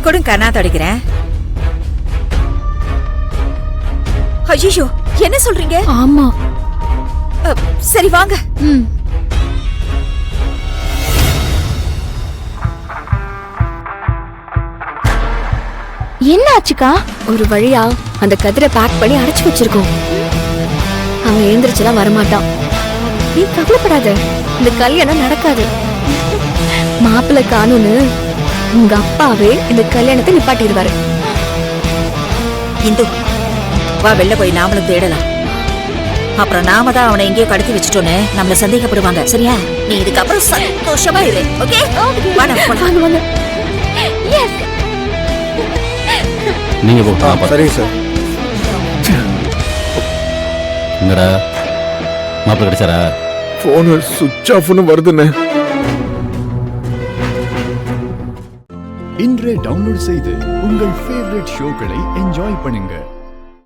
கொடுங்க நான் தொடக்கிறேன். ஐயோ என்ன சொல்றீங்க? ஆமா. சரி வாங்க. என்ன ஆச்சுக்கா? ஒரு வழியா அந்த கதிரை பேக் பண்ணி அடைச்சு வச்சிருக்கோம். அவன் எழுந்திரிச்செல்லாம் வரமாட்டான். நீ கவலைப்படாத, இந்த கல்யாணம் நடக்காது. மாப்பிள்ளை காணும்னு உங்க அப்பாவே இந்த கல்யாணத்தை நிப்பாட்டிடுவாரு. இந்து வா, வெளில போய் நாமளும் தேடலாம். அப்புறம் நாம தான் அவனை எங்கேயோ கடத்தி வச்சுட்டோன்னு நம்மள சந்தேகப்படுவாங்க. சரியா? நீ இதுக்கப்புறம் சந்தோஷமா இரு. ஓகே? வாங்க. எஸ். நீங்க போங்க. சரிங்க சார். என்னடா மாப்பிள்ளை கிடைச்சாரா? போன் சுவிட்ச் ஆஃப்னு வருதுன்னு. இன்றே டவுன்லோட் செய்து உங்கள் ஃபேவரட் ஷோக்களை என்ஜாய் பண்ணுங்க.